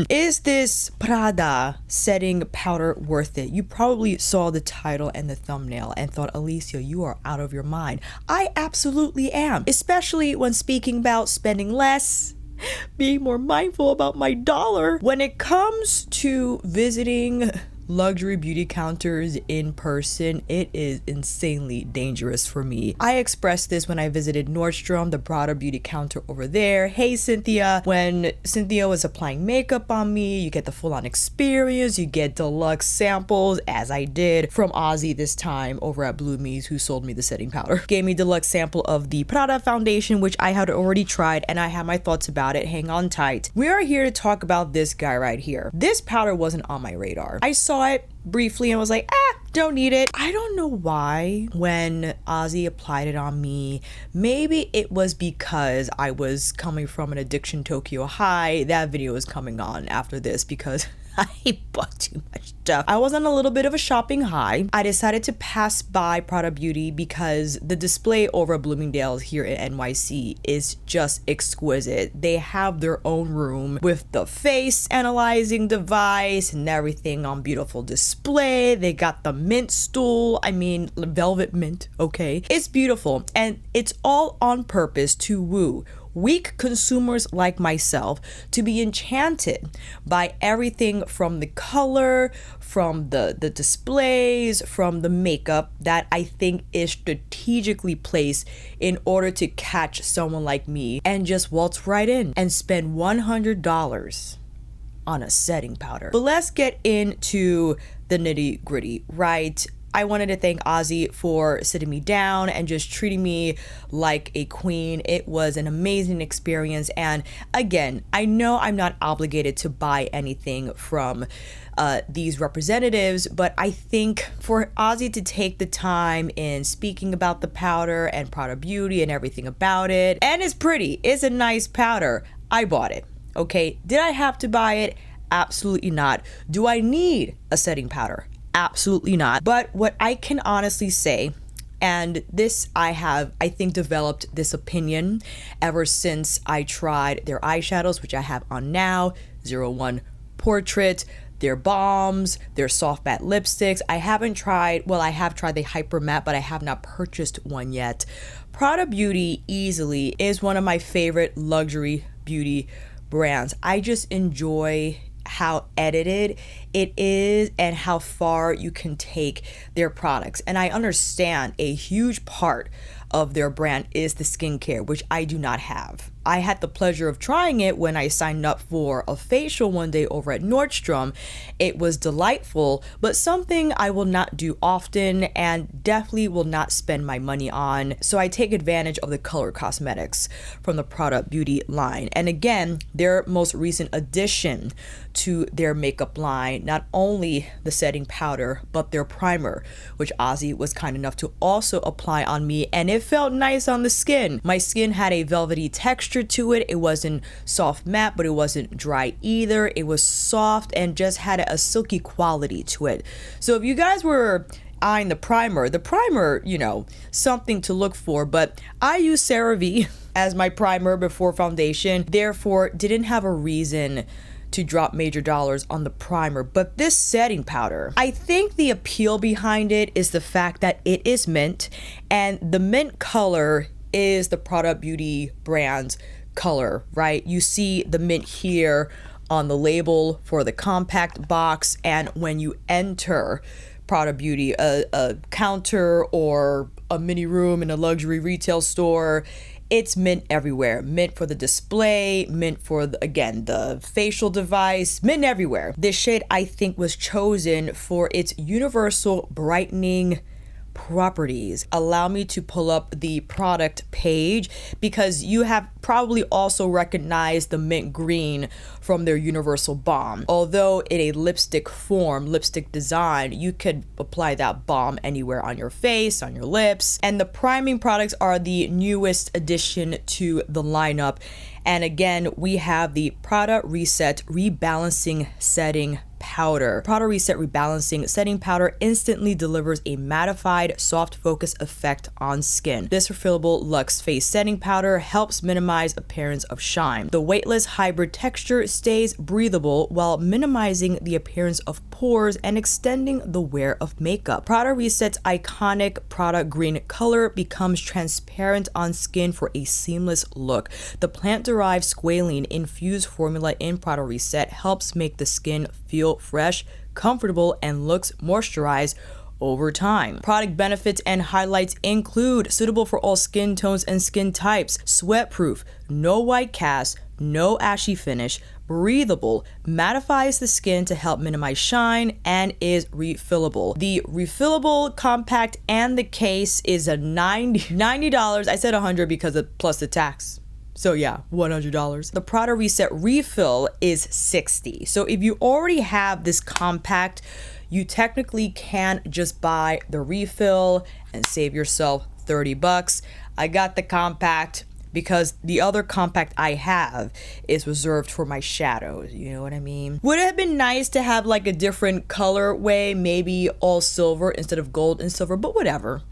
Is this Prada setting powder worth it? You probably saw the title and the thumbnail and thought, Alicia, you are out of your mind. I absolutely am, especially when speaking about spending less, being more mindful about my dollar. When it comes to visiting luxury beauty counters in person, it is insanely dangerous for me. I expressed this when I visited Nordstrom, the Prada beauty counter over there. Hey Cynthia, when Cynthia was applying makeup on me, you get the full-on experience, you get deluxe samples, as I did from Ozzy this time over at Bloomies, who sold me the setting powder. Gave me deluxe sample of the Prada foundation, which I had already tried, and I have my thoughts about it. Hang on tight. We are here to talk about this guy right here. This powder wasn't on my radar. I saw it briefly and was like, don't need it. I don't know why when Ozzy applied it on me. Maybe it was because I was coming from an addiction Tokyo high. That video is coming on after this because I bought too much stuff. I was on a little bit of a shopping high. I decided to pass by Prada Beauty because the display over at Bloomingdale's here in NYC is just exquisite. They have their own room with the face analyzing device and everything on beautiful display. They got the mint stool. I mean, velvet mint, okay? It's beautiful and it's all on purpose to woo weak consumers like myself to be enchanted by everything from the color, from the displays, from the makeup that I think is strategically placed in order to catch someone like me and just waltz right in and spend $100 on a setting powder. But let's get into the nitty gritty, right? I wanted to thank Ozzy for sitting me down and just treating me like a queen. It was an amazing experience. And again, I know I'm not obligated to buy anything from these representatives, but I think for Ozzy to take the time in speaking about the powder and Prada Beauty and everything about it, and it's pretty, it's a nice powder, I bought it. Okay, did I have to buy it? Absolutely not. Do I need a setting powder? Absolutely not. But what I can honestly say, and this I think developed this opinion ever since I tried their eyeshadows, which I have on now, 01 Portrait, their balms, their soft matte lipsticks. I have tried the hyper matte, but I have not purchased one yet. Prada Beauty easily is one of my favorite luxury beauty brands. I just enjoy how edited it is and how far you can take their products. And I understand a huge part of their brand is the skincare, which I do not have. I had the pleasure of trying it when I signed up for a facial one day over at Nordstrom. It was delightful, but something I will not do often and definitely will not spend my money on. So I take advantage of the color cosmetics from the Prada Beauty line. And again, their most recent addition to their makeup line, not only the setting powder, but their primer, which Ozzy was kind enough to also apply on me, and it felt nice on the skin. My skin had a velvety texture to it. It wasn't soft matte, but it wasn't dry either. It was soft and just had a silky quality to it. So if you guys were eyeing the primer, you know, something to look for, but I use CeraVe as my primer before foundation, therefore didn't have a reason to drop major dollars on the primer. But this setting powder, I think the appeal behind it is the fact that it is mint, and the mint color is the Prada Beauty brand's color, right? You see the mint here on the label for the compact box, and when you enter Prada Beauty, a counter or a mini room in a luxury retail store, it's mint everywhere. Mint for the display, mint for, the facial device, mint everywhere. This shade, I think, was chosen for its universal brightening properties. Allow me to pull up the product page because you have probably also recognized the mint green from their universal balm. Although in a lipstick form, lipstick design, you could apply that balm anywhere on your face, on your lips. And the priming products are the newest addition to the lineup. And again, we have the Prada Reset Rebalancing Setting powder. Prada Reset Rebalancing Setting Powder instantly delivers a mattified, soft focus effect on skin. This refillable Luxe Face Setting Powder helps minimize appearance of shine. The weightless hybrid texture stays breathable while minimizing the appearance of pores and extending the wear of makeup. Prada Reset's iconic Prada green color becomes transparent on skin for a seamless look. The plant-derived squalene infused formula in Prada Reset helps make the skin feel fresh, comfortable, and looks moisturized over time. Product benefits and highlights include suitable for all skin tones and skin types, sweat-proof, no white cast, no ashy finish, breathable, mattifies the skin to help minimize shine, and is refillable. The refillable compact and the case is a $90. I said $100 because of plus the tax. So yeah, $100. The Prada Reset refill is $60. So if you already have this compact, you technically can just buy the refill and save yourself $30. I got the compact because the other compact I have is reserved for my shadows, you know what I mean? Would it have been nice to have like a different colorway, maybe all silver instead of gold and silver, but whatever.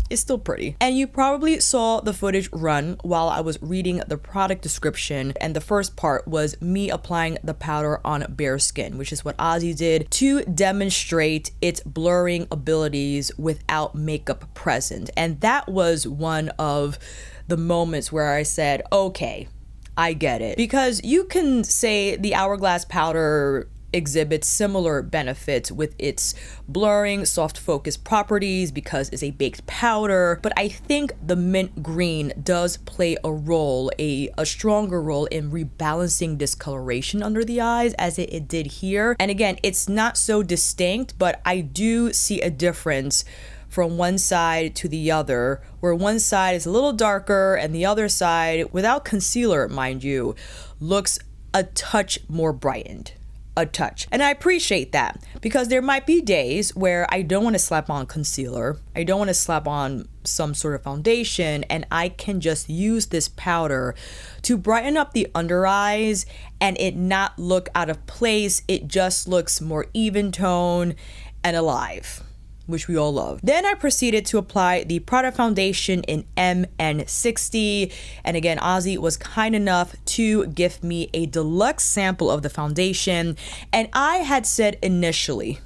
It's still pretty. And you probably saw the footage run while I was reading the product description, and the first part was me applying the powder on bare skin, which is what Ozzy did to demonstrate its blurring abilities without makeup present. And that was one of the moments where I said, okay, I get it. Because you can say the Hourglass powder exhibits similar benefits with its blurring, soft focus properties because it's a baked powder, but I think the mint green does play a role, a stronger role in rebalancing discoloration under the eyes as it did here. And again, it's not so distinct, but I do see a difference from one side to the other, where one side is a little darker and the other side, without concealer, mind you, looks a touch more brightened. A touch. And I appreciate that because there might be days where I don't want to slap on concealer, I don't want to slap on some sort of foundation, and I can just use this powder to brighten up the under eyes and it not look out of place. It just looks more even tone and alive, which we all love. Then I proceeded to apply the Prada foundation in MN60. And again, Ozzy was kind enough to give me a deluxe sample of the foundation. And I had said initially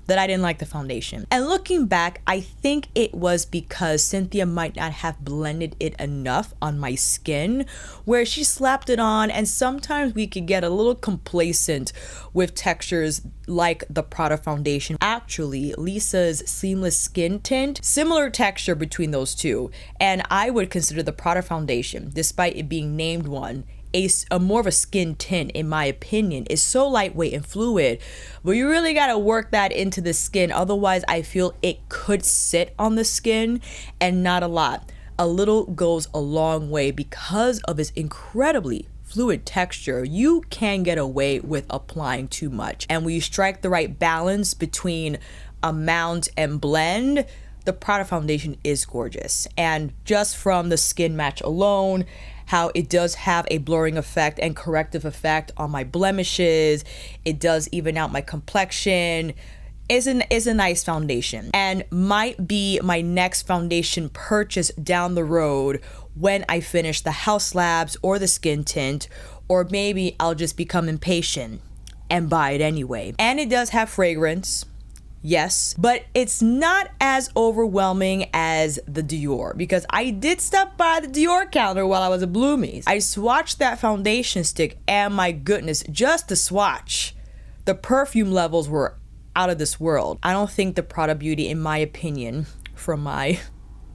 that I didn't like the foundation. And looking back, I think it was because Cynthia might not have blended it enough on my skin, where she slapped it on, and sometimes we could get a little complacent with textures like the Prada foundation. Actually, Lisa's Seamless Skin Tint, similar texture between those two, and I would consider the Prada foundation, despite it being named one, a more of a skin tint, in my opinion. Is so lightweight and fluid, but you really got to work that into the skin. Otherwise, I feel it could sit on the skin, and not a lot. A little goes a long way because of its incredibly fluid texture. You can get away with applying too much, and when you strike the right balance between amount and blend, the Prada foundation is gorgeous. And just from the skin match alone, how it does have a blurring effect and corrective effect on my blemishes, it does even out my complexion, is a nice foundation, and might be my next foundation purchase down the road when I finish the Haus Labs or the skin tint, or maybe I'll just become impatient and buy it anyway. And it does have fragrance, yes, but it's not as overwhelming as the Dior, because I did stop by the Dior counter while I was at Bloomies. I swatched that foundation stick, and my goodness, just the swatch, the perfume levels were out of this world. I don't think the Prada Beauty, in my opinion, from my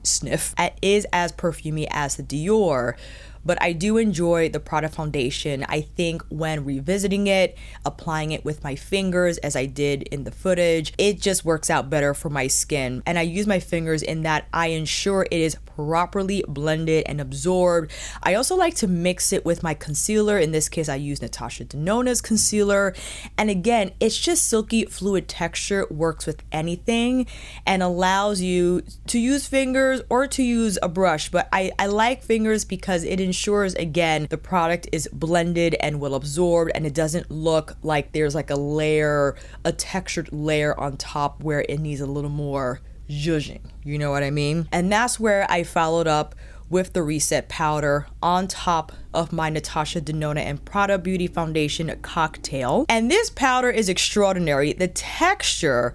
sniff, is as perfumey as the Dior, but I do enjoy the Prada foundation. I think when revisiting it, applying it with my fingers as I did in the footage, it just works out better for my skin. And I use my fingers in that I ensure it is properly blended and absorbed. I also like to mix it with my concealer. In this case, I use Natasha Denona's concealer. And again, it's just silky fluid texture, works with anything and allows you to use fingers or to use a brush. But I like fingers because it ensures, again, the product is blended and well absorbed and it doesn't look like there's like a layer, a textured layer on top where it needs a little more zhuzhing, you know what I mean? And that's where I followed up with the Reset powder on top of my Natasha Denona and Prada Beauty Foundation cocktail. And this powder is extraordinary. The texture,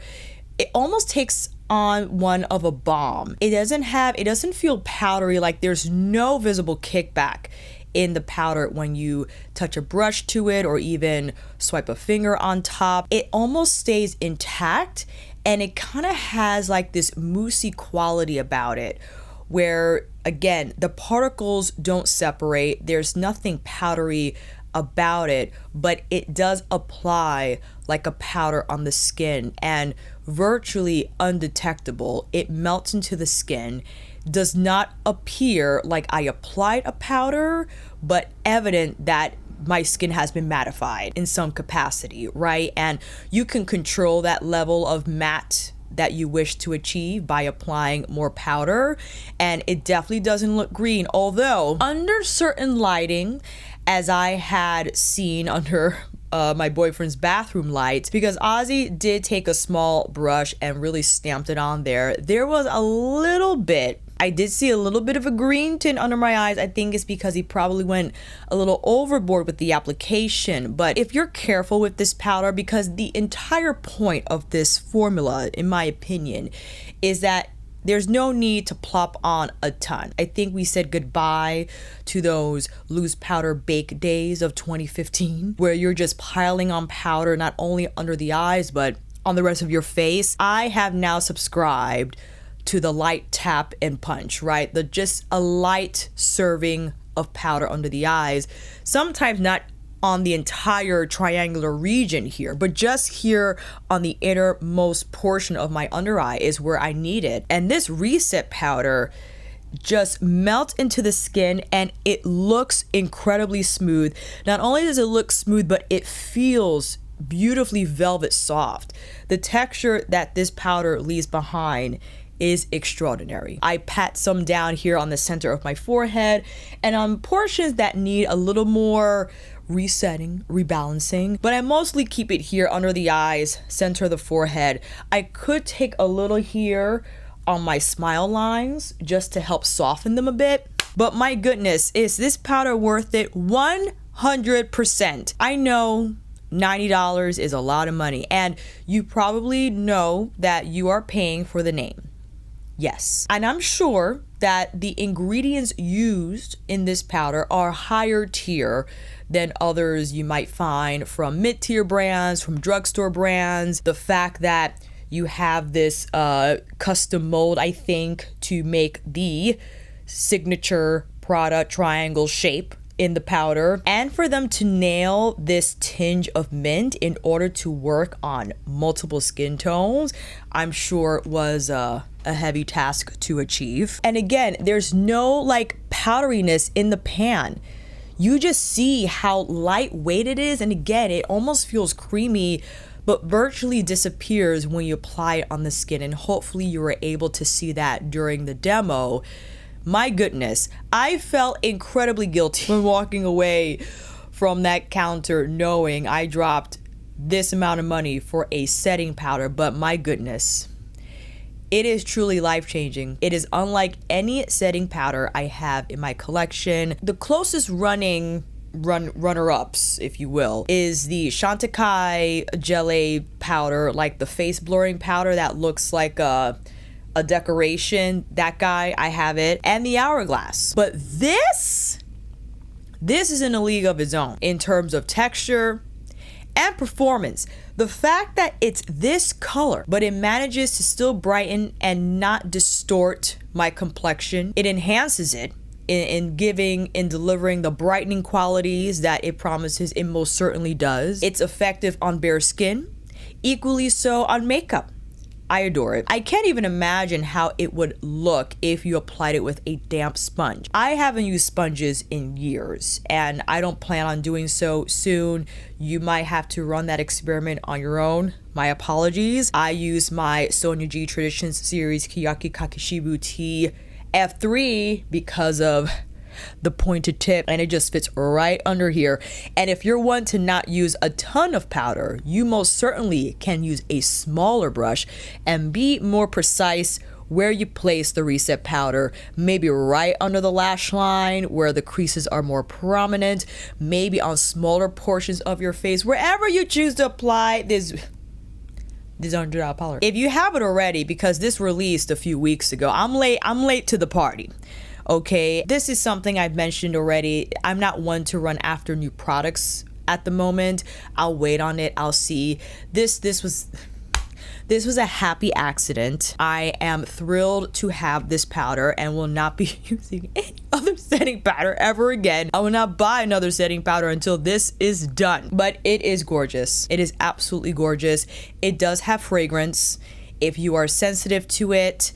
it almost takes on one of a balm. It doesn't feel powdery, like there's no visible kickback in the powder when you touch a brush to it or even swipe a finger on top. It almost stays intact and it kind of has like this moussey quality about it where, again, the particles don't separate. There's nothing powdery about it, but it does apply like a powder on the skin and virtually undetectable. It melts into the skin, does not appear like I applied a powder, but evident that my skin has been mattified in some capacity, right? And you can control that level of matte that you wish to achieve by applying more powder, and it definitely doesn't look green, although under certain lighting, as I had seen under my boyfriend's bathroom lights, because Ozzy did take a small brush and really stamped it on there was a little bit, I did see a little bit of a green tint under my eyes. I think it's because he probably went a little overboard with the application. But if you're careful with this powder, because the entire point of this formula, in my opinion, is that there's no need to plop on a ton. I think we said goodbye to those loose powder bake days of 2015, where you're just piling on powder, not only under the eyes, but on the rest of your face. I have now subscribed to the light tap and punch, right? Just a light serving of powder under the eyes. Sometimes not on the entire triangular region here, but just here on the innermost portion of my under eye is where I need it. And this Reset powder just melts into the skin and it looks incredibly smooth. Not only does it look smooth, but it feels beautifully velvet soft. The texture that this powder leaves behind is extraordinary. I pat some down here on the center of my forehead and on portions that need a little more resetting, rebalancing, but I mostly keep it here under the eyes, center of the forehead. I could take a little here on my smile lines just to help soften them a bit, but my goodness, is this powder worth it? 100%. I know $90 is a lot of money, and you probably know that you are paying for the name. Yes. And I'm sure that the ingredients used in this powder are higher tier than others you might find from mid-tier brands, from drugstore brands. The fact that you have this custom mold, I think, to make the signature Prada triangle shape in the powder, and for them to nail this tinge of mint in order to work on multiple skin tones, I'm sure was a heavy task to achieve. And again, there's no like powderiness in the pan. You just see how lightweight it is, and again, it almost feels creamy, but virtually disappears when you apply it on the skin, and hopefully you were able to see that during the demo. My goodness, I felt incredibly guilty when walking away from that counter knowing I dropped this amount of money for a setting powder, but my goodness, it is truly life-changing. It is unlike any setting powder I have in my collection. The closest runner-ups, if you will, is the Chantecaille Gelée powder, like the face blurring powder that looks like a decoration. That guy, I have it, and the Hourglass. But this is in a league of its own in terms of texture and performance. The fact that it's this color, but it manages to still brighten and not distort my complexion. It enhances it in delivering the brightening qualities that it promises. It most certainly does. It's effective on bare skin, equally so on makeup. I adore it. I can't even imagine how it would look if you applied it with a damp sponge. I haven't used sponges in years, and I don't plan on doing so soon. You might have to run that experiment on your own. My apologies. I use my Sonia G Traditions series Kiyaki Kakishibu Tea F3 because of the pointed tip, and it just fits right under here. And if you're one to not use a ton of powder, you most certainly can use a smaller brush and be more precise where you place the reset powder, maybe right under the lash line where the creases are more prominent, maybe on smaller portions of your face, wherever you choose to apply this $100 powder. If you haven't already, because this released a few weeks ago, I'm late to the party. Okay, this is something I've mentioned already. I'm not one to run after new products at the moment. I'll wait on it. I'll see. This was a happy accident. I am thrilled to have this powder and will not be using any other setting powder ever again. I will not buy another setting powder until this is done. But it is gorgeous. It is absolutely gorgeous. It does have fragrance. If you are sensitive to it,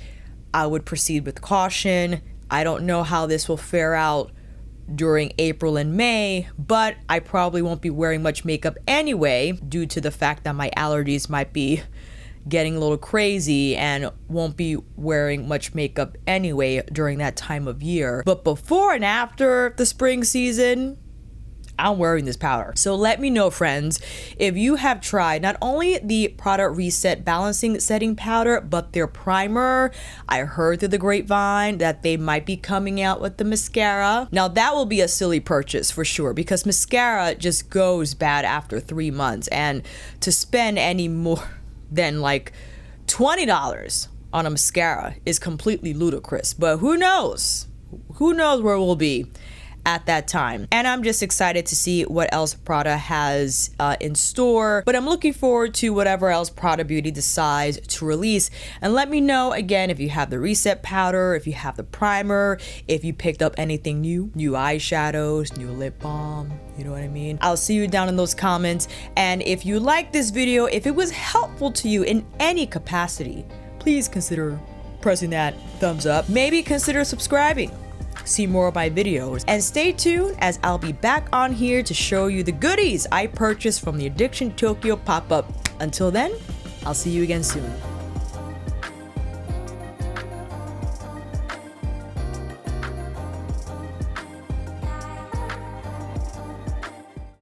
I would proceed with caution. I don't know how this will fare out during April and May, but I probably won't be wearing much makeup anyway due to the fact that my allergies might be getting a little crazy and won't be wearing much makeup anyway during that time of year. But before and after the spring season, I'm wearing this powder. So let me know, friends, if you have tried not only the Prada Reset Balancing Setting Powder, but their primer. I heard through the grapevine that they might be coming out with the mascara. Now that will be a silly purchase for sure, because mascara just goes bad after 3 months, and to spend any more than like $20 on a mascara is completely ludicrous. But who knows? Who knows where we'll be at that time. And I'm just excited to see what else Prada has in store. But I'm looking forward to whatever else Prada Beauty decides to release. And let me know again if you have the reset powder, if you have the primer, if you picked up anything new eyeshadows, new lip balm, you know what I mean? I'll see you down in those comments. And if you like this video, if it was helpful to you in any capacity, please consider pressing that thumbs up. Maybe consider subscribing. See more of my videos, and stay tuned as I'll be back on here to show you the goodies I purchased from the Addiction Tokyo pop-up. Until then, I'll see you again soon.